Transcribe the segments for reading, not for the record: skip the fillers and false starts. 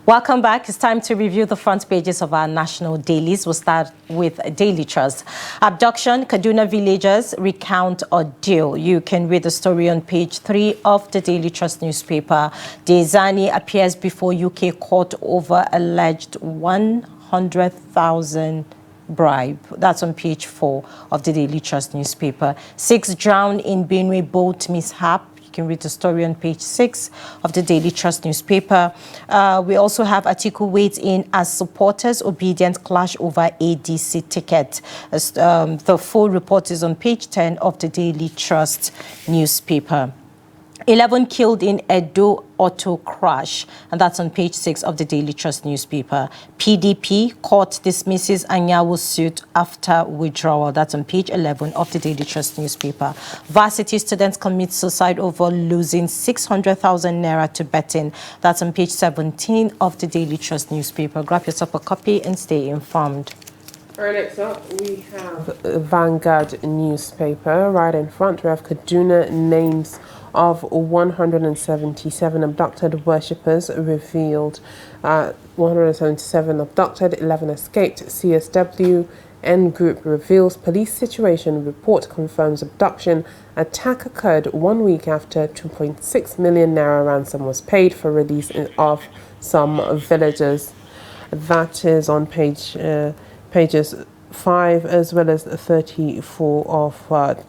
Welcome back. It's time to review the front pages of our national dailies. We'll start with Daily Trust. Abduction, Kaduna villagers recount ordeal. You can read the story on page 3 of the Daily Trust newspaper. Dezani appears before UK court over alleged 100,000 bribe. That's on page 4 of the Daily Trust newspaper. 6 drowned in Benue boat mishap. You can read the story on page 6 of the Daily Trust newspaper. We also have Atiku weighs in as supporters obedient clash over ADC ticket. The full report is on page 10 of the Daily Trust newspaper. 11 killed in Edo auto crash, and that's on page 6 of the Daily Trust newspaper. PDP court dismisses Anyawu's suit after withdrawal. That's on page 11 of the Daily Trust newspaper. Varsity students commit suicide over losing 600,000 naira to betting. That's on page 17 of the Daily Trust newspaper. Grab yourself a copy and stay informed. All right, next up, we have Vanguard newspaper. Right in front, we have Kaduna names of 177 abducted worshippers revealed. 177 abducted, 11 escaped. CSW N Group reveals police situation report confirms abduction. Attack occurred 1 week after 2.6 million naira ransom was paid for release of some villagers. That is on pages 5 as well as 34 of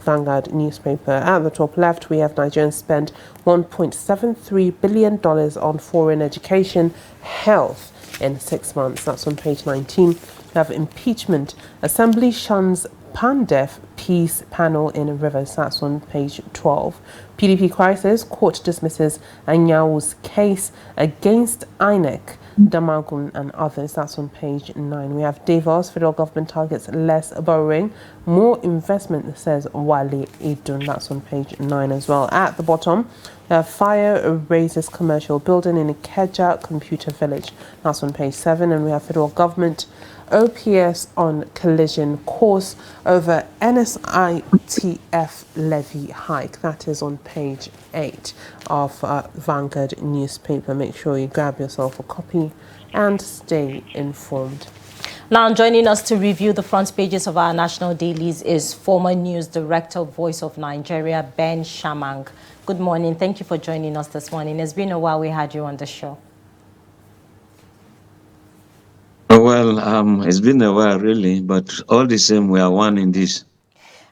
Vanguard newspaper. At the top left, we have Nigerians spend $1.73 billion on foreign education, health in 6 months. That's on page 19. We have impeachment. Assembly shuns Pandef peace panel in Rivers. That's on page 12. PDP crisis. Court dismisses Anyawu's case against INEC, Damagun and others. That's on page 9. We have Davos. Federal government targets less borrowing, more investment, says Wale Edun. That's on page 9 as well. At the bottom, we have fire raises commercial building in Ikeja Computer Village. That's on page 7. And we have federal government OPS on collision course over NSITF levy hike. That is on page 8 of Vanguard newspaper. Make sure you grab yourself a copy and stay informed. Now, joining us to review the front pages of our national dailies is former news director, Voice of Nigeria, Ben Shamang. Good morning. Thank you for joining us this morning. It's been a while we had you on the show. Well, it's been a while, really, but all the same, we are one in this.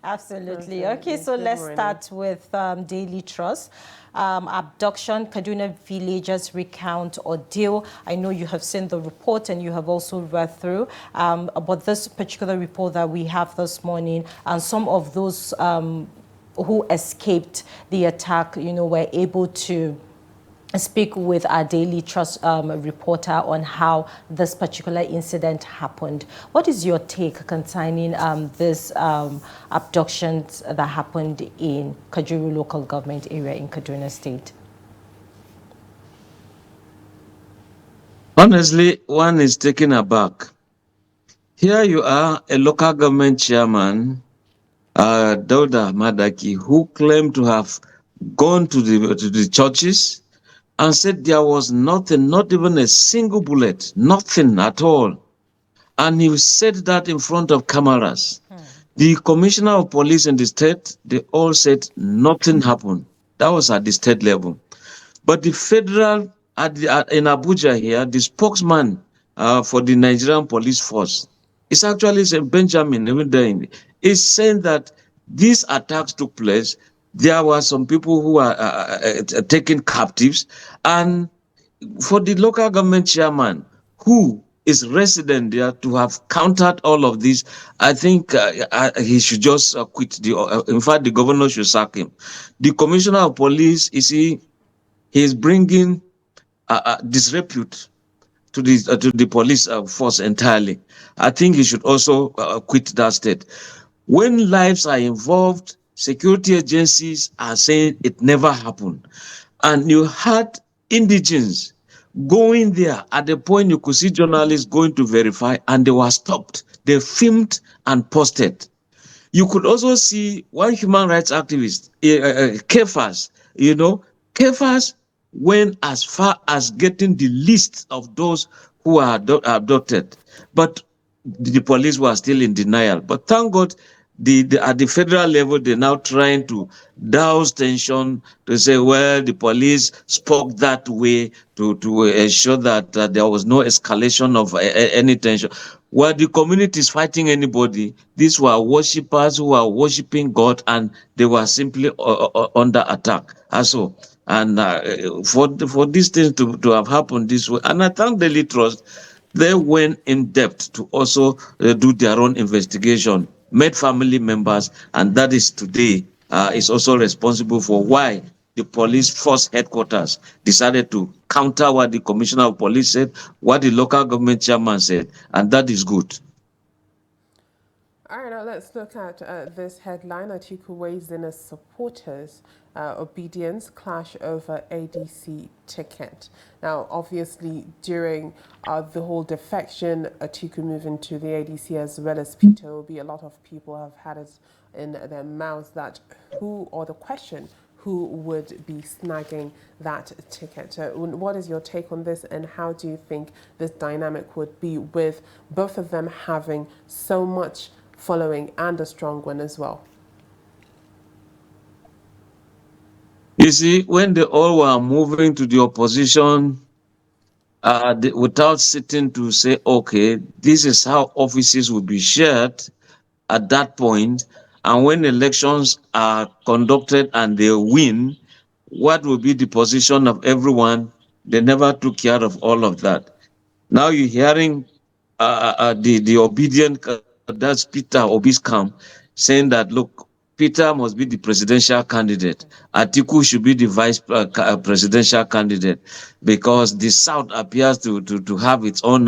Absolutely. Okay, so let's start with Daily Trust. Abduction, Kaduna villagers recount ordeal. I know you have seen the report and you have also read through, but this particular report that we have this morning, and some of those who escaped the attack, were able to speak with our Daily Trust reporter on how this particular incident happened. What is your take concerning this abductions that happened in Kajuru local government area in Kaduna State? Honestly, one is taken aback. Here you are, a local government chairman, Dauda Madaki, who claimed to have gone to the churches and said there was nothing, not even a single bullet, nothing at all. And he said that in front of cameras. The commissioner of police in the state, they all said nothing happened. That was at the state level. But the federal, in Abuja here, the spokesman for the Nigerian police force, is actually Benjamin, is saying that these attacks took place. There were some people who are taken captives, and for the local government chairman who is resident there to have countered all of this, I think he should just quit. In fact, the governor should sack him. The commissioner of police, he is bringing disrepute to the police force entirely. I think he should also quit that state. When lives are involved, security agencies are saying it never happened. And you had indigents going there at the point you could see journalists going to verify, and they were stopped. They filmed and posted. You could also see one human rights activist, Kefas, Kefas went as far as getting the list of those who are abducted. But the police were still in denial. But thank God, at the federal level, they're now trying to douse tension to say, well, the police spoke that way to ensure that there was no escalation of any tension. While the community is fighting anybody, these were worshippers who were worshiping God, and they were simply under attack. Also, and for these things to have happened this way, and I thank Daily Trust, they went in depth to also do their own investigation, met family members, and that is today is also responsible for why the police force headquarters decided to counter what the commissioner of police said, what the local government chairman said, and that is good. All right, now let's look at this headline. Atiku weighs in as supporters. Obedience clash over ADC ticket. Now, obviously, during the whole defection, Atiku moving to the ADC as well as Peter Obi, a lot of people have had it in their mouths that who, or the question, who would be snagging that ticket. What is your take on this, and how do you think this dynamic would be with both of them having so much following and a strong one as well? You see, when they all were moving to the opposition, without sitting to say, okay, this is how offices will be shared at that point, and when elections are conducted and they win, what will be the position of everyone? They never took care of all of that. Now you're hearing the obedient, that's Peter Obi's camp, saying that, look, Peter must be the presidential candidate. Atiku should be the vice presidential candidate, because the South appears to have its own,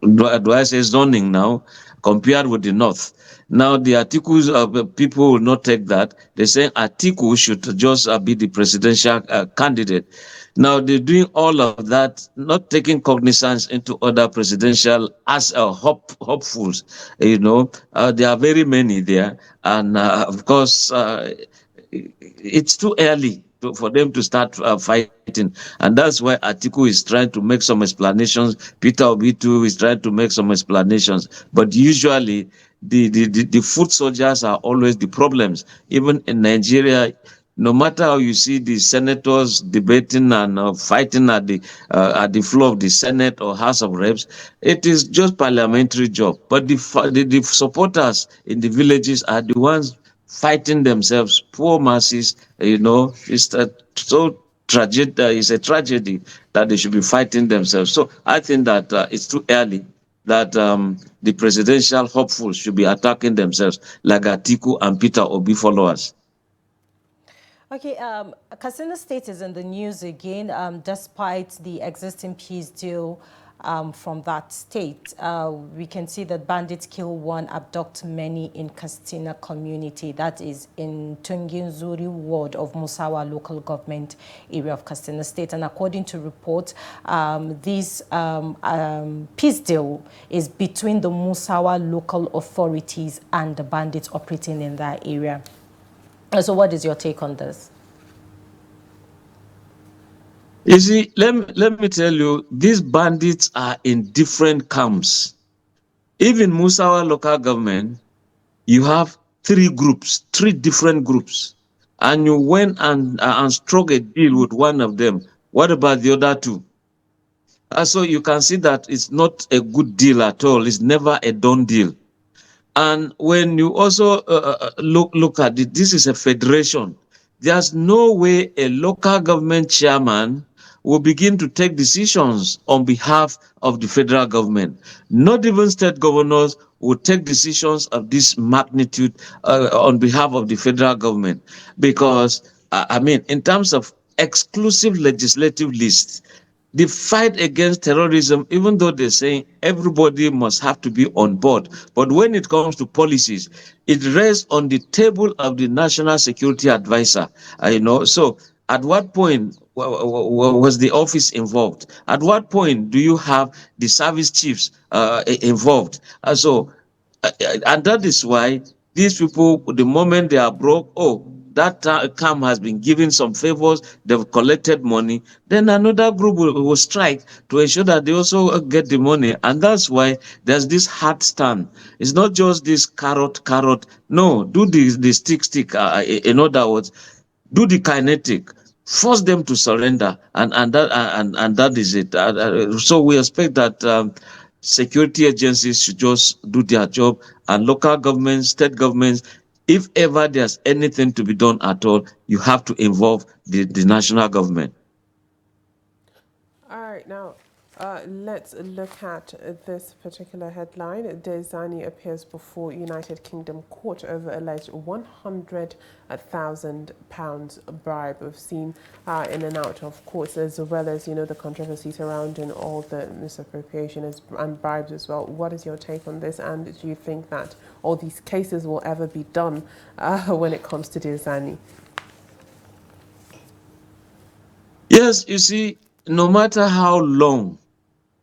do I say zoning now, compared with the North. Now, the Atiku people will not take that. They say Atiku should just be the presidential candidate. Now, they're doing all of that, not taking cognizance into other presidential as hopefuls. There are very many there. And of course, it's too early for them to start fighting. And that's why Atiku is trying to make some explanations. Peter Obi too is trying to make some explanations. But usually, the foot soldiers are always the problems. Even in Nigeria, no matter how you see the senators debating and fighting at the floor of the Senate or House of Reps, it is just parliamentary job. But the supporters in the villages are the ones fighting themselves. Poor masses, it's it's a tragedy that they should be fighting themselves. So I think that it's too early that the presidential hopefuls should be attacking themselves like Atiku and Peter Obi followers. Okay, Katsina State is in the news again, despite the existing peace deal from that state. We can see that bandits kill one, abduct many in Katsina community. That is in Tunginzuri ward of Musawa local government area of Katsina State. And according to reports, this peace deal is between the Musawa local authorities and the bandits operating in that area. So what is your take on this? You see, let me tell you, these bandits are in different camps. Even Musawa local government, you have three different groups, and you went and struck a deal with one of them. What about the other two? So you can see that it's not a good deal at all. It's never a done deal. And when you also look at it, this is a federation. There's no way a local government chairman will begin to take decisions on behalf of the federal government. Not even state governors will take decisions of this magnitude on behalf of the federal government. Because, in terms of exclusive legislative lists, the fight against terrorism, even though they're saying everybody must have to be on board, but when it comes to policies, it rests on the table of the National Security Advisor. So at what point was the office involved? At what point do you have the service chiefs involved? And that is why these people, the moment they are broke, that camp has been given some favors, they've collected money, then another group will strike to ensure that they also get the money. And that's why there's this hard stand. It's not just this carrot. No, do the stick. In other words, do the kinetic, force them to surrender, and that is it. So we expect that security agencies should just do their job, and local governments, state governments, if ever there's anything to be done at all, you have to involve the national government. All right, now let's look at this particular headline. Dezani appears before United Kingdom court over alleged £100,000 bribe. We've seen in and out of courts, as well as, you know, the controversy surrounding all the misappropriation and bribes as well. What is your take on this, and do you think that all these cases will ever be done when it comes to Dezani? Yes, you see, no matter how long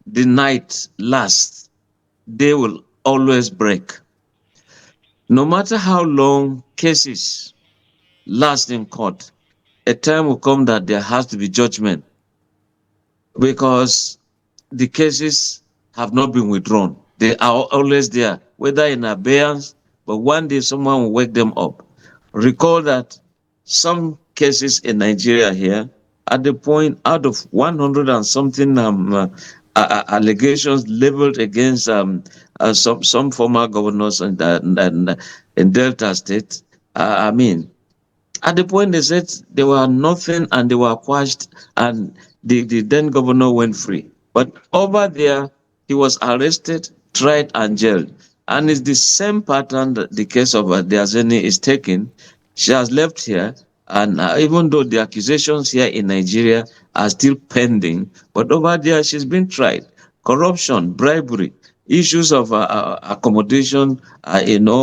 the night lasts, day will always break. No matter how long cases last in court, a time will come that there has to be judgment, because the cases have not been withdrawn. They are always there, whether in abeyance, but one day someone will wake them up. Recall that some cases in Nigeria here, at the point out of 100 and something allegations leveled against some former governors in Delta State, I mean, at the point they said they were nothing and they were quashed, and the then governor went free. But over there, he was arrested, tried, and jailed. And it's the same pattern that the case of Diazeni is taking. She has left here, and even though the accusations here in Nigeria are still pending, but over there she's been tried. Corruption, bribery, issues of accommodation,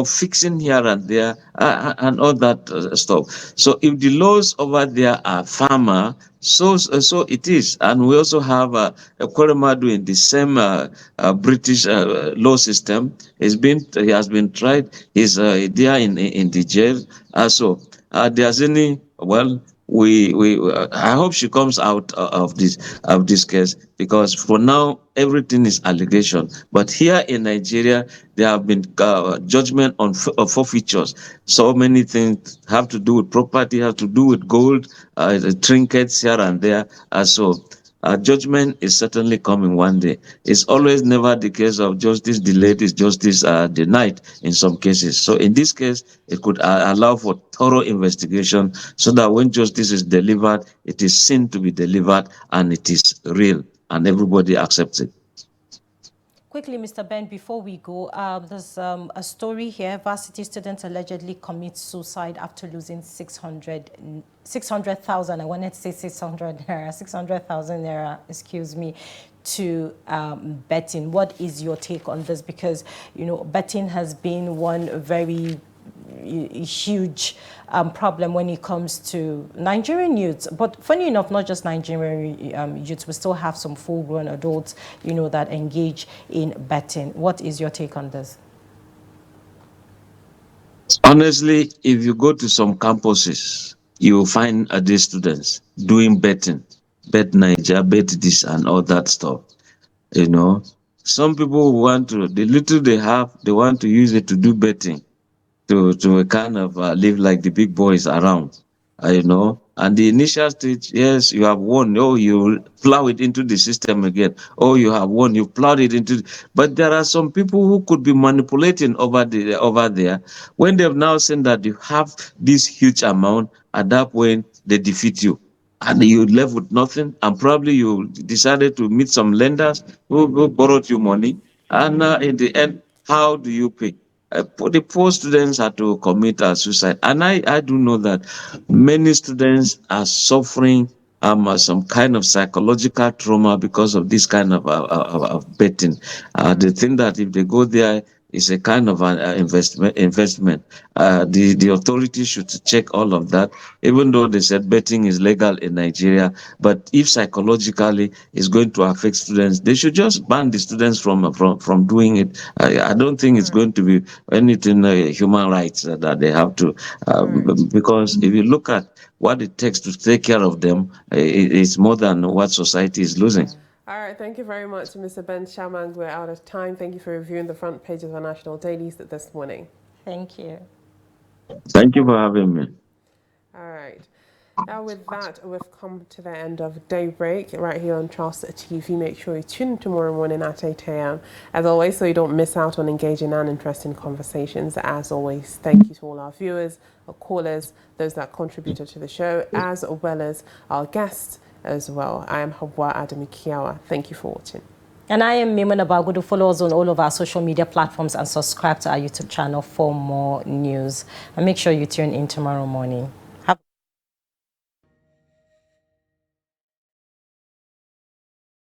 fixing here and there, and all that stuff. So if the laws over there are firmer, so it is. And we also have Ekweremadu in the same British law system. He has been tried. He's there in the jail. So there's any, well, I hope she comes out of this case, because for now everything is allegation. But here in Nigeria, there have been judgment on forfeitures. So many things have to do with property, have to do with gold, trinkets here and there. So judgment is certainly coming one day. It's always never the case of justice delayed is justice denied in some cases. So in this case, it could allow for thorough investigation, so that when justice is delivered, it is seen to be delivered and it is real and everybody accepts it. Quickly, Mr. Ben, before we go, there's a story here. Varsity students allegedly commit suicide after losing 600,000. I wanted to say 600,000 naira, excuse me, to betting. What is your take on this? Because, you know, betting has been one very huge problem when it comes to Nigerian youths. But funny enough, not just Nigerian youths, we still have some full-grown adults, you know, that engage in betting. What is your take on this? Honestly, if you go to some campuses, you will find these students doing betting, bet Niger, bet this and all that stuff. You know, some people want to, the little they have, they want to use it to do betting, to kind of live like the big boys around, And the initial stage, yes, you have won. Oh, you plow it into the system again. Oh, you have won. You plowed it into. But there are some people who could be manipulating over there. When they've now seen that you have this huge amount, at that point they defeat you, and you left with nothing. And probably you decided to meet some lenders who borrowed you money, and in the end, how do you pay? The poor students had to commit suicide. And I do know that many students are suffering some kind of psychological trauma because of this kind of betting. They think that if they go there, is a kind of an investment. The authorities should check all of that, even though they said betting is legal in Nigeria. But if psychologically it's going to affect students, they should just ban the students from doing it. I don't think it's going to be anything human rights that they have to, because if you look at what it takes to take care of them, it's more than what society is losing. All right, thank you very much, Mr. Ben Shamang. We're out of time. Thank you for reviewing the front page of our national dailies this morning. Thank you. Thank you for having me. All right. Now, with that, we've come to the end of Daybreak right here on Trust TV. Make sure you tune in tomorrow morning at 8 a.m. As always, so you don't miss out on engaging and interesting conversations. As always, thank you to all our viewers, our callers, those that contributed to the show, as well as our guests as well. I am Habwa Adamikiawa. Thank you for watching. And I am Mimuna Bagudu. Follow us on all of our social media platforms and subscribe to our YouTube channel for more news. And make sure you tune in tomorrow morning.